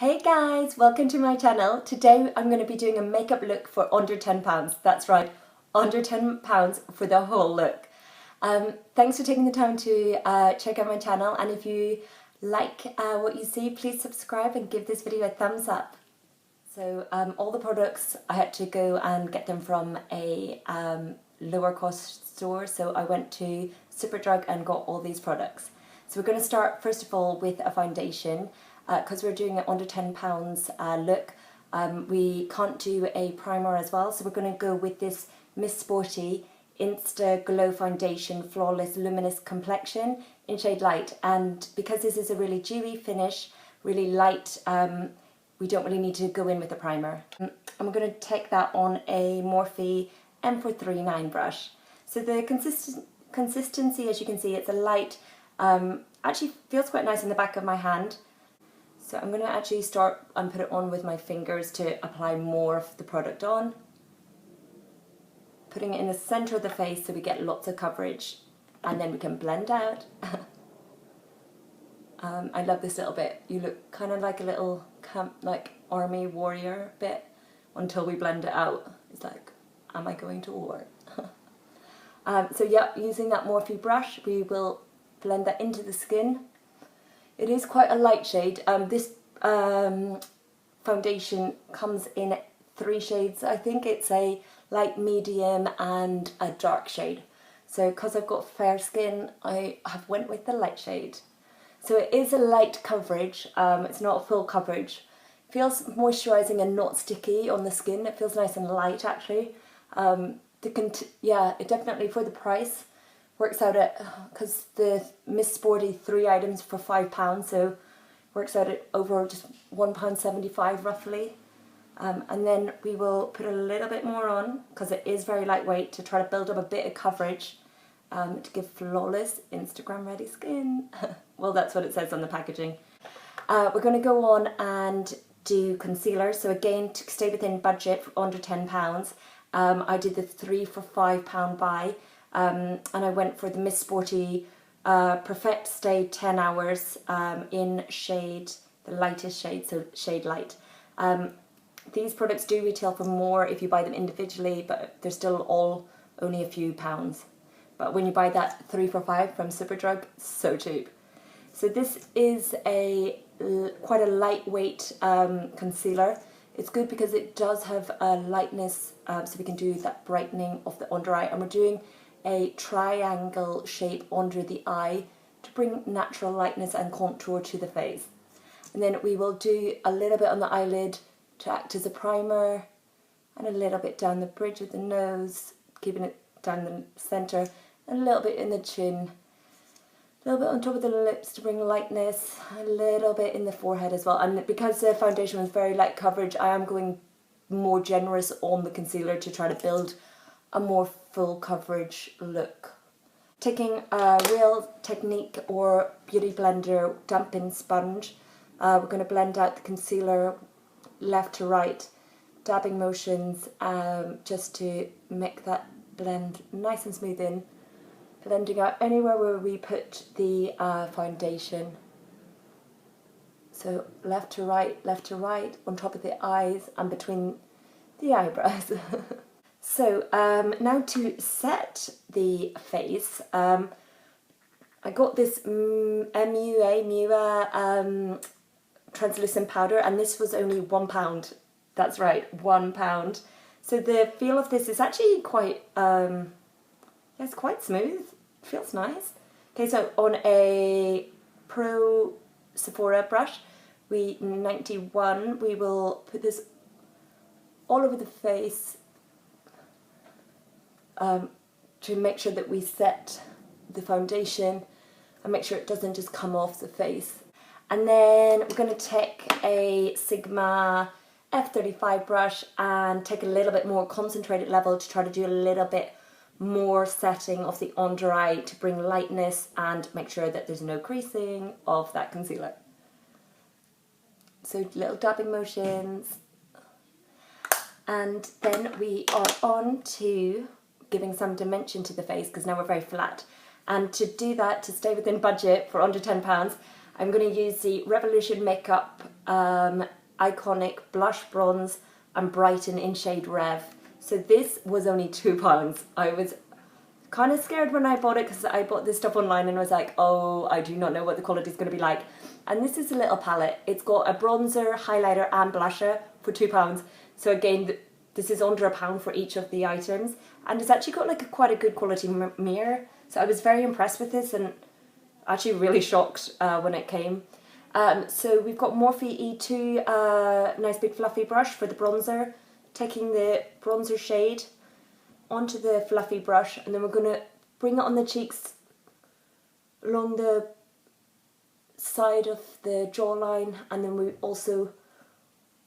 Hey guys, welcome to my channel. Today I'm going to be doing a makeup look for under £10. That's right, under £10 for the whole look. Thanks for taking the time to check out my channel, and if you like what you see, please subscribe and give this video a thumbs up. So all the products, I had to go and get them from a lower cost store, so I went to Superdrug and got all these products. So we're going to start first of all with a foundation. Because we're doing it under £10 look, we can't do a primer as well, so we're going to go with this Sporty Insta Glow Foundation Flawless Luminous Complexion in shade Light. And because this is a really dewy finish, really light, we don't really need to go in with a primer. I'm going to take that on a Morphe M439 brush. So the consistency, as you can see, it's a light, actually feels quite nice in the back of my hand. So I'm going to actually start and put it on with my fingers to apply more of the product on. Putting it in the centre of the face so we get lots of coverage, and then we can blend out. I love this little bit. You look kind of like a little army warrior bit until we blend it out. It's like, am I going to war? So yeah, using that Morphe brush, we will blend that into the skin. It is quite a light shade. This foundation comes in 3 shades. I think it's a light, medium and a dark shade. So because I've got fair skin, I have went with the light shade. So it is a light coverage. It's not a full coverage. It feels moisturising and not sticky on the skin. It feels nice and light actually. Yeah, it definitely, for the price, works out at, because the Sporty 3 items for £5, so works out at over just £1.75 roughly. And then we will put a little bit more on, because it is very lightweight, to try to build up a bit of coverage, to give flawless Instagram ready skin. Well, that's what it says on the packaging. We're going to go on and do concealer. So again, to stay within budget for under £10, I did the 3 for £5 buy. And I went for the Sporty Perfect Stay 10 Hours in shade, the lightest shade, so shade Light. These products do retail for more if you buy them individually, but they're still all only a few pounds. But when you buy that 3 for £5 from Superdrug, so cheap. So this is quite a lightweight concealer. It's good because it does have a lightness, so we can do that brightening of the under eye, and we're doing a triangle shape under the eye to bring natural lightness and contour to the face. And then we will do a little bit on the eyelid to act as a primer, and a little bit down the bridge of the nose, keeping it down the centre, and a little bit in the chin, a little bit on top of the lips to bring lightness, a little bit in the forehead as well. And because the foundation was very light coverage, I am going more generous on the concealer to try to build a more full coverage look. Taking a Real Technique or Beauty Blender dampen sponge, we're going to blend out the concealer left to right, dabbing motions, just to make that blend nice and smooth in, blending out anywhere where we put the foundation. So left to right, on top of the eyes and between the eyebrows. So now to set the face, I got this MUA translucent powder, and this was only £1. That's right, £1. So the feel of this is actually quite, it's quite smooth. It feels nice. Okay, so on a Pro Sephora brush, 91, we will put this all over the face, to make sure that we set the foundation and make sure it doesn't just come off the face. And then we're going to take a Sigma F35 brush and take a little bit more concentrated level to try to do a little bit more setting of the under eye to bring lightness and make sure that there's no creasing of that concealer. So little dabbing motions. And then we are on to giving some dimension to the face, because now we're very flat. And to do that, to stay within budget for under £10, I'm going to use the Revolution Makeup Iconic Blush Bronze and Brighten in shade Rev. So this was only £2. I was kind of scared when I bought it because I bought this stuff online and was like, oh, I do not know what the quality is going to be like. And this is a little palette. It's got a bronzer, highlighter and blusher for £2. So again, this is under £1 for each of the items. And it's actually got like quite a good quality mirror. So I was very impressed with this and actually really shocked when it came. So we've got Morphe E2 nice big fluffy brush for the bronzer. Taking the bronzer shade onto the fluffy brush, and then we're going to bring it on the cheeks along the side of the jawline, and then we also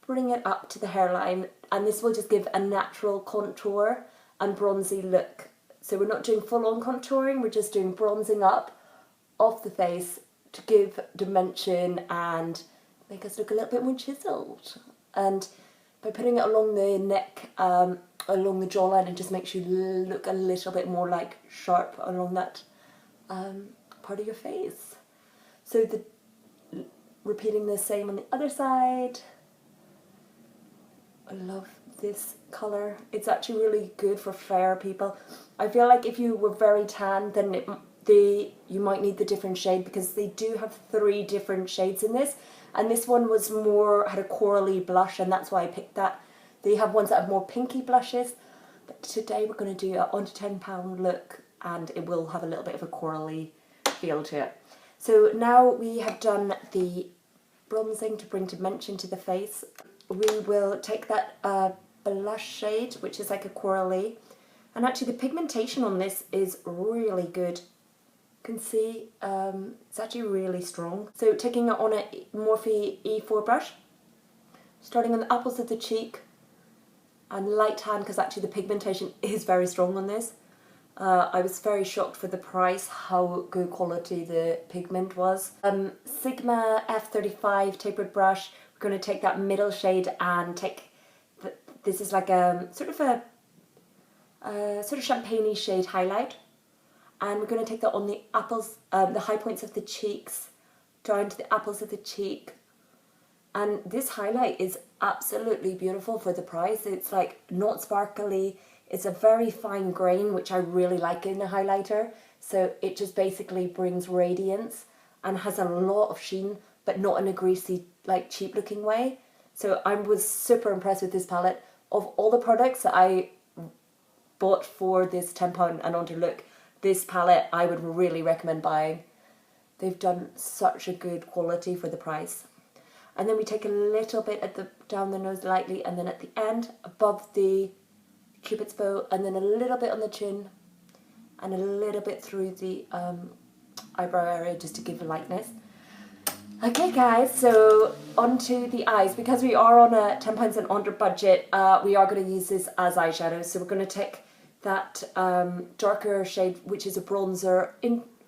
bring it up to the hairline, and this will just give a natural contour and bronzy look. So we're not doing full-on contouring, we're just doing bronzing up of the face to give dimension and make us look a little bit more chiseled. And by putting it along the neck, along the jawline, it just makes you look a little bit more like sharp along that part of your face. So repeating the same on the other side. I love this colour. It's actually really good for fair people. I feel like if you were very tan, then you might need the different shade, because they do have 3 different shades in this, and this one was had a corally blush, and that's why I picked that. They have ones that have more pinky blushes, but today we're going to do a under £10 look, and it will have a little bit of a corally feel to it. So now we have done the bronzing to bring dimension to the face. We will take that blush shade, which is like a corally, and actually the pigmentation on this is really good. You can see it's actually really strong. So taking it on a Morphe E4 brush, starting on the apples of the cheek and light hand, because actually the pigmentation is very strong on this. I was very shocked for the price how good quality the pigment was. Sigma F35 tapered brush. We're going to take that middle shade and take this is like a sort of champagne-y shade highlight, and we're going to take that on the apples, the high points of the cheeks, down to the apples of the cheek. And this highlight is absolutely beautiful for the price. It's like not sparkly. It's a very fine grain, which I really like in a highlighter. So it just basically brings radiance and has a lot of sheen, but not in a greasy, like cheap looking way. So I was super impressed with this palette. Of all the products that I bought for this £10 and under look, this palette I would really recommend buying. They've done such a good quality for the price. And then we take a little bit down the nose lightly, and then at the end, above the Cupid's bow, and then a little bit on the chin, and a little bit through the eyebrow area, just to give a lightness. Okay guys, so onto the eyes. Because we are on a £10 and under budget, we are going to use this as eyeshadow. So we're going to take that darker shade, which is a bronzer,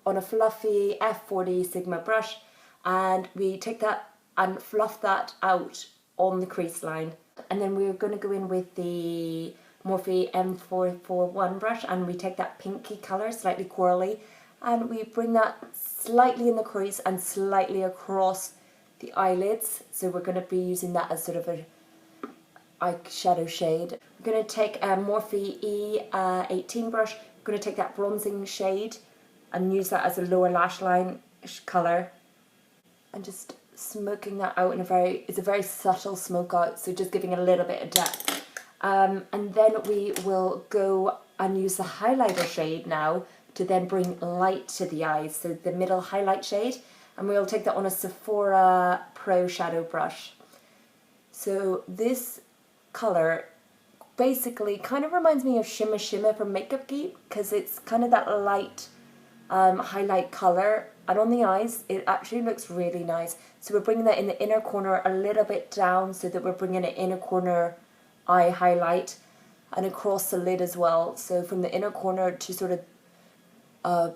on a fluffy F40 Sigma brush, and we take that and fluff that out on the crease line. And then we're going to go in with the Morphe M441 brush, and we take that pinky colour, slightly corally, and we bring that slightly in the crease and slightly across the eyelids. So we're going to be using that as sort of a eyeshadow shade. We're going to take a Morphe E18 brush. We're going to take that bronzing shade and use that as a lower lash line colour, and just smoking that out in it's a very subtle smoke out, so just giving a little bit of depth. And then we will go and use the highlighter shade now to then bring light to the eyes, so the middle highlight shade, and we'll take that on a Sephora Pro shadow brush. So this colour basically kind of reminds me of Shimmer Shimmer from Makeup Geek, because it's kind of that light highlight colour, and on the eyes it actually looks really nice. So we're bringing that in the inner corner a little bit down, so that we're bringing an inner corner eye highlight, and across the lid as well, so from the inner corner to sort of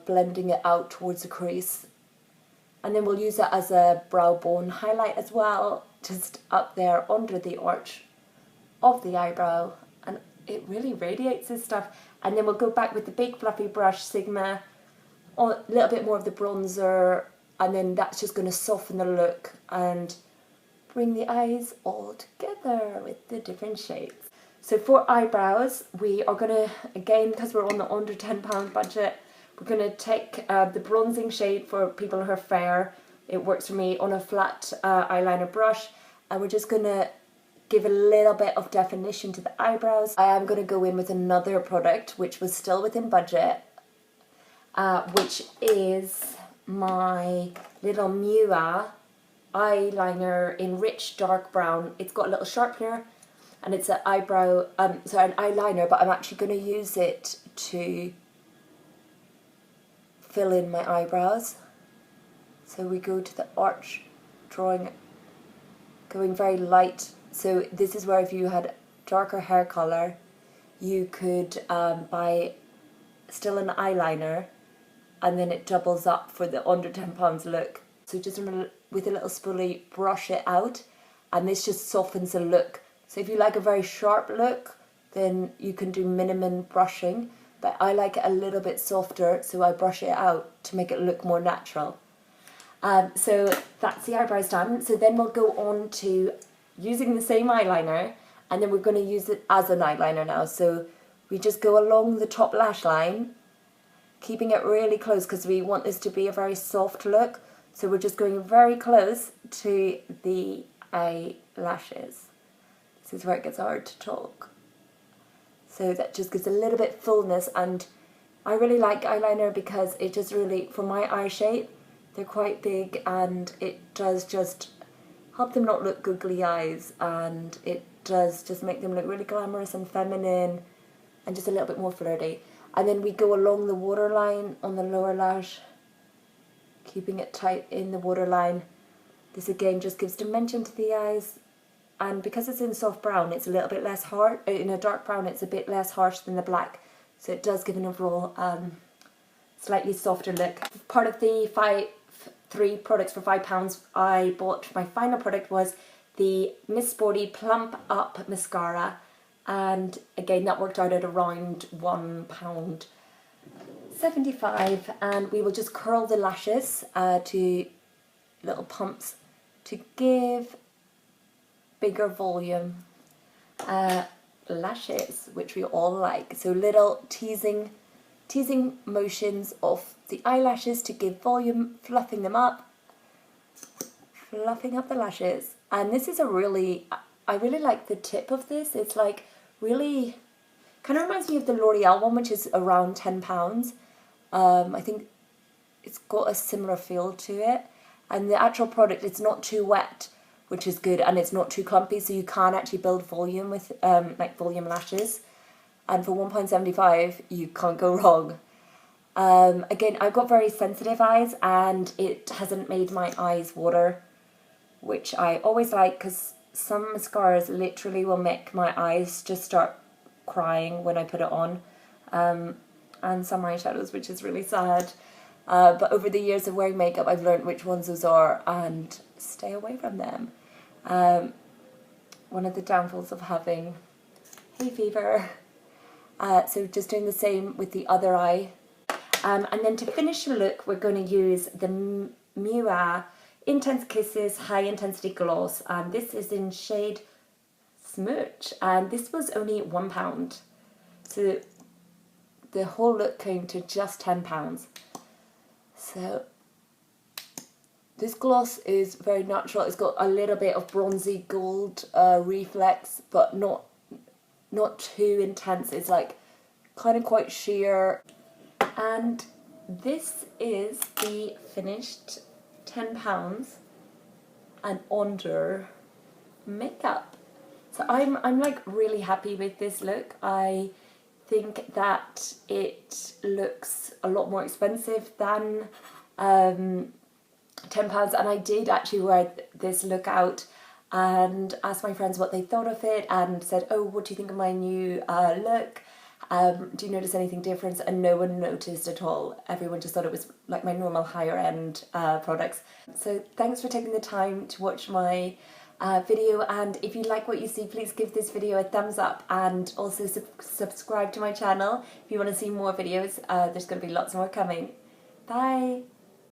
blending it out towards the crease. And then we'll use it as a brow bone highlight as well, just up there under the arch of the eyebrow, and it really radiates this stuff. And then we'll go back with the big fluffy brush Sigma, a little bit more of the bronzer and then that's just going to soften the look and bring the eyes all together with the different shades. So for eyebrows, we are going to, again, because we're on the under £10 budget, we're going to take the bronzing shade for people who are fair. It works for me, on a flat eyeliner brush, and we're just going to give a little bit of definition to the eyebrows. I am going to go in with another product which was still within budget, which is my little MUA eyeliner in rich dark brown. It's got a little sharpener and it's an an eyeliner, but I'm actually going to use it to fill in my eyebrows. So we go to the arch, drawing, going very light. So this is where if you had darker hair colour, you could buy still an eyeliner, and then it doubles up for the under £10 look. So just with a little spoolie, brush it out, and this just softens the look. So if you like a very sharp look, then you can do minimum brushing, but I like it a little bit softer, so I brush it out to make it look more natural. So that's the eyebrows done. So then we'll go on to using the same eyeliner, and then we're going to use it as an eyeliner now. So we just go along the top lash line, keeping it really close because we want this to be a very soft look. So we're just going very close to the eyelashes. This is where it gets hard to talk. So that just gives a little bit fullness, and I really like eyeliner because it just really, for my eye shape, they're quite big, and it does just help them not look googly eyes, and it does just make them look really glamorous and feminine and just a little bit more flirty. And then we go along the waterline on the lower lash, keeping it tight in the waterline. This again just gives dimension to the eyes, and because it's in soft brown, it's a little bit less hard. In a dark brown, it's a bit less harsh than the black, so it does give an overall slightly softer look. Part of the three products for £5 I bought, my final product was the Miss Sporty Plump Up Mascara, and again that worked out at around £1.75, and we will just curl the lashes to little pumps to give bigger volume lashes, which we all like. So little teasing motions of the eyelashes to give volume, fluffing up the lashes. And this is I really like the tip of this. It's like really, kind of reminds me of the L'Oreal one, which is around £10. I think it's got a similar feel to it. And the actual product, it's not too wet, which is good, and it's not too clumpy, so you can actually build volume with like volume lashes. And for £1.75, you can't go wrong. Again, I've got very sensitive eyes, and it hasn't made my eyes water, which I always like, because some mascaras literally will make my eyes just start crying when I put it on, and some eyeshadows, which is really sad. But over the years of wearing makeup, I've learned which ones those are and stay away from them. One of the downfalls of having hay fever. So just doing the same with the other eye. And then to finish the look, we're going to use the MUA Intense Kisses High Intensity Gloss, and this is in shade Smooch, and this was only £1. So the whole look came to just £10. So this gloss is very natural. It's got a little bit of bronzy gold reflex, but not too intense. It's like kind of quite sheer. And this is the finished £10 and under makeup. So I'm like really happy with this look. I think that it looks a lot more expensive than £10, and I did actually wear this look out and asked my friends what they thought of it, and said, oh, what do you think of my new look? Do you notice anything different? And no one noticed at all. Everyone just thought it was like my normal higher end products. So thanks for taking the time to watch my video, and if you like what you see, please give this video a thumbs up, and also subscribe to my channel if you want to see more videos. There's going to be lots more coming. Bye!